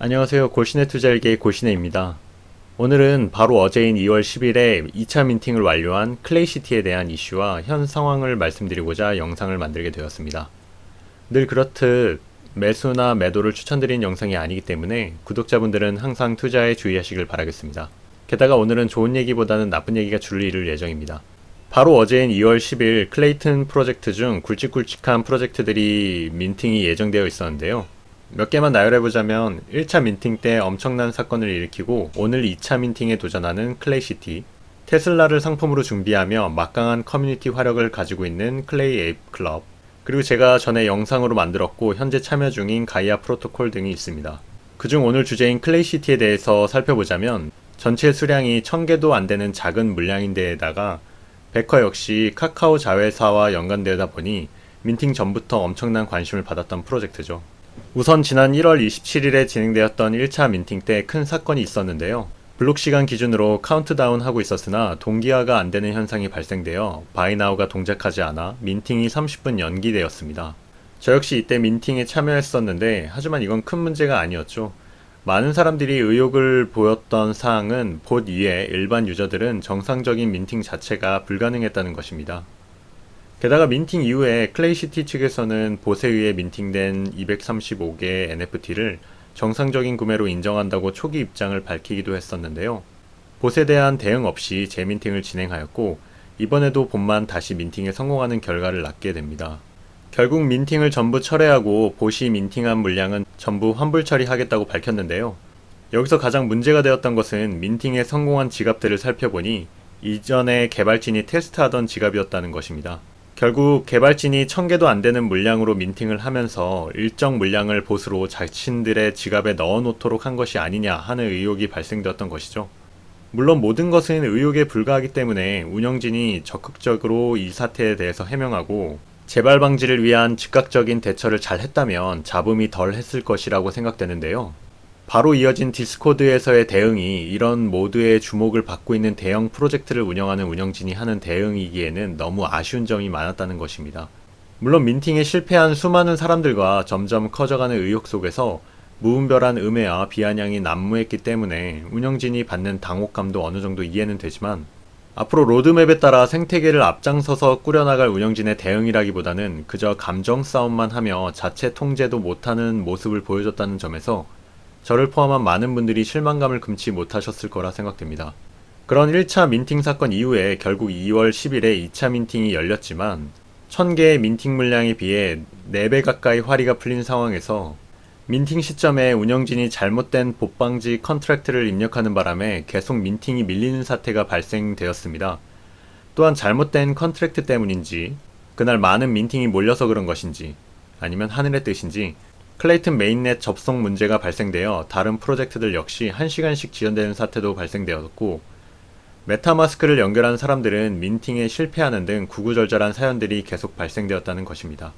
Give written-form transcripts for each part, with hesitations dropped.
안녕하세요. 골신의 투자일기의 골신혜입니다. 오늘은 바로 어제인 2월 10일에 2차 민팅을 완료한 클레이시티에 대한 이슈와 현 상황을 말씀드리고자 영상을 만들게 되었습니다. 늘 그렇듯 매수나 매도를 추천드린 영상이 아니기 때문에 구독자분들은 항상 투자에 주의하시길 바라겠습니다. 게다가 오늘은 좋은 얘기보다는 나쁜 얘기가 줄을 이룰 예정입니다. 바로 어제인 2월 10일 클레이튼 프로젝트 중 굵직굵직한 프로젝트들이 민팅이 예정되어 있었는데요. 몇 개만 나열해보자면 1차 민팅 때 엄청난 사건을 일으키고 오늘 2차 민팅에 도전하는 클레이시티, 테슬라를 상품으로 준비하며 막강한 커뮤니티 화력을 가지고 있는 클레이 에이프 클럽, 그리고 제가 전에 영상으로 만들었고 현재 참여 중인 가이아 프로토콜 등이 있습니다. 그중 오늘 주제인 클레이시티에 대해서 살펴보자면 전체 수량이 1000개도 안 되는 작은 물량인데다가 베커 역시 카카오 자회사와 연관되다 보니 민팅 전부터 엄청난 관심을 받았던 프로젝트죠. 우선 지난 1월 27일에 진행되었던 1차 민팅 때 큰 사건이 있었는데요. 블록 시간 기준으로 카운트다운 하고 있었으나 동기화가 안 되는 현상이 발생되어 바이나우가 동작하지 않아 민팅이 30분 연기되었습니다. 저 역시 이때 민팅에 참여했었는데 하지만 이건 큰 문제가 아니었죠. 많은 사람들이 의혹을 보였던 사항은 봇 위에 일반 유저들은 정상적인 민팅 자체가 불가능했다는 것입니다. 게다가 민팅 이후에 클레이시티 측에서는 봇에 의해 민팅된 235개의 NFT를 정상적인 구매로 인정한다고 초기 입장을 밝히기도 했었는데요. 봇에 대한 대응 없이 재민팅을 진행하였고 이번에도 봇만 다시 민팅에 성공하는 결과를 낳게 됩니다. 결국 민팅을 전부 철회하고 봇이 민팅한 물량은 전부 환불 처리하겠다고 밝혔는데요. 여기서 가장 문제가 되었던 것은 민팅에 성공한 지갑들을 살펴보니 이전에 개발진이 테스트하던 지갑이었다는 것입니다. 결국 개발진이 1000개도 안 되는 물량으로 민팅을 하면서 일정 물량을 봇으로 자신들의 지갑에 넣어 놓도록 한 것이 아니냐 하는 의혹이 발생되었던 것이죠. 물론 모든 것은 의혹에 불과하기 때문에 운영진이 적극적으로 이 사태에 대해서 해명하고 재발 방지를 위한 즉각적인 대처를 잘 했다면 잡음이 덜 했을 것이라고 생각되는데요. 바로 이어진 디스코드에서의 대응이 이런 모두의 주목을 받고 있는 대형 프로젝트를 운영하는 운영진이 하는 대응이기에는 너무 아쉬운 점이 많았다는 것입니다. 물론 민팅에 실패한 수많은 사람들과 점점 커져가는 의혹 속에서 무분별한 음해와 비아냥이 난무했기 때문에 운영진이 받는 당혹감도 어느 정도 이해는 되지만 앞으로 로드맵에 따라 생태계를 앞장서서 꾸려나갈 운영진의 대응이라기보다는 그저 감정 싸움만 하며 자체 통제도 못하는 모습을 보여줬다는 점에서 저를 포함한 많은 분들이 실망감을 금치 못하셨을 거라 생각됩니다. 그런 1차 민팅 사건 이후에 결국 2월 10일에 2차 민팅이 열렸지만 1000개의 민팅 물량에 비해 4배 가까이 화리가 풀린 상황에서 민팅 시점에 운영진이 잘못된 봇방지 컨트랙트를 입력하는 바람에 계속 민팅이 밀리는 사태가 발생되었습니다. 또한 잘못된 컨트랙트 때문인지 그날 많은 민팅이 몰려서 그런 것인지 아니면 하늘의 뜻인지 클레이튼 메인넷 접속 문제가 발생되어 다른 프로젝트들 역시 1시간씩 지연되는 사태도 발생되었고 메타마스크를 연결한 사람들은 민팅에 실패하는 등 구구절절한 사연들이 계속 발생되었다는 것입니다.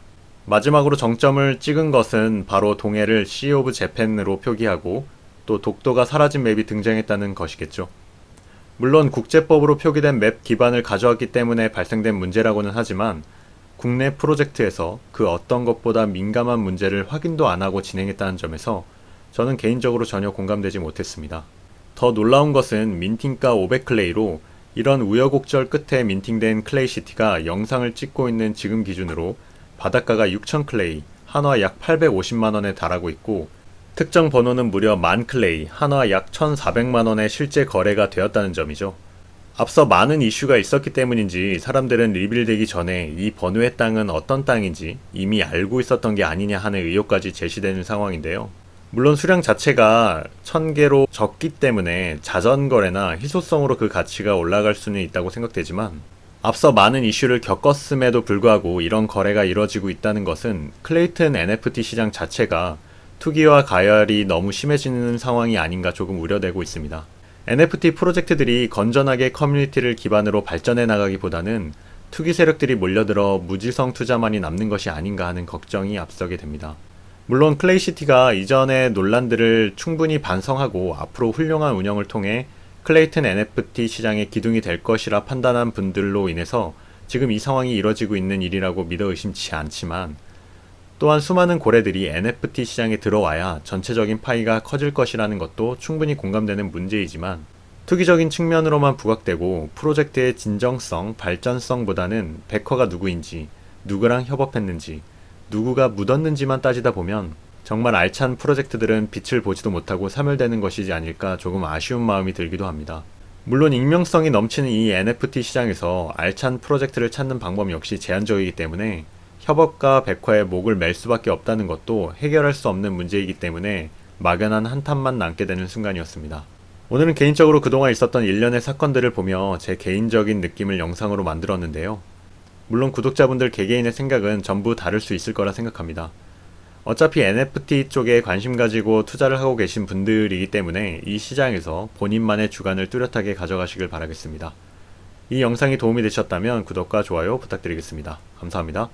마지막으로 정점을 찍은 것은 바로 동해를 시 오브 재팬으로 표기하고 또 독도가 사라진 맵이 등장했다는 것이겠죠. 물론 국제법으로 표기된 맵 기반을 가져왔기 때문에 발생된 문제라고는 하지만 국내 프로젝트에서 그 어떤 것보다 민감한 문제를 확인도 안 하고 진행했다는 점에서 저는 개인적으로 전혀 공감되지 못했습니다. 더 놀라운 것은 민팅가 500클레이로 이런 우여곡절 끝에 민팅된 클레이시티가 영상을 찍고 있는 지금 기준으로 바닷가가 6000클레이, 한화 약 850만원에 달하고 있고 특정 번호는 무려 10,000클레이, 한화 약 1400만원에 실제 거래가 되었다는 점이죠. 앞서 많은 이슈가 있었기 때문인지 사람들은 리빌되기 전에 이 번호의 땅은 어떤 땅인지 이미 알고 있었던 게 아니냐 하는 의혹까지 제시되는 상황인데요. 물론 수량 자체가 1000개로 적기 때문에 자전거래나 희소성으로 그 가치가 올라갈 수는 있다고 생각되지만 앞서 많은 이슈를 겪었음에도 불구하고 이런 거래가 이뤄지고 있다는 것은 클레이튼 NFT 시장 자체가 투기와 가열이 너무 심해지는 상황이 아닌가 조금 우려되고 있습니다. NFT 프로젝트들이 건전하게 커뮤니티를 기반으로 발전해 나가기보다는 투기 세력들이 몰려들어 무지성 투자만이 남는 것이 아닌가 하는 걱정이 앞서게 됩니다. 물론 클레이시티가 이전의 논란들을 충분히 반성하고 앞으로 훌륭한 운영을 통해 클레이튼 NFT 시장의 기둥이 될 것이라 판단한 분들로 인해서 지금 이 상황이 이뤄지고 있는 일이라고 믿어 의심치 않지만 또한 수많은 고래들이 NFT 시장에 들어와야 전체적인 파이가 커질 것이라는 것도 충분히 공감되는 문제이지만 투기적인 측면으로만 부각되고 프로젝트의 진정성, 발전성보다는 베커가 누구인지, 누구랑 협업했는지, 누구가 묻었는지만 따지다 보면 정말 알찬 프로젝트들은 빛을 보지도 못하고 사멸되는 것이지 아닐까 조금 아쉬운 마음이 들기도 합니다. 물론 익명성이 넘치는 이 NFT 시장에서 알찬 프로젝트를 찾는 방법 역시 제한적이기 때문에 협업과 백화의 목을 맬 수밖에 없다는 것도 해결할 수 없는 문제이기 때문에 막연한 한탄만 남게 되는 순간이었습니다. 오늘은 개인적으로 그동안 있었던 일련의 사건들을 보며 제 개인적인 느낌을 영상으로 만들었는데요. 물론 구독자분들 개개인의 생각은 전부 다를 수 있을 거라 생각합니다. 어차피 NFT 쪽에 관심 가지고 투자를 하고 계신 분들이기 때문에 이 시장에서 본인만의 주관을 뚜렷하게 가져가시길 바라겠습니다. 이 영상이 도움이 되셨다면 구독과 좋아요 부탁드리겠습니다. 감사합니다.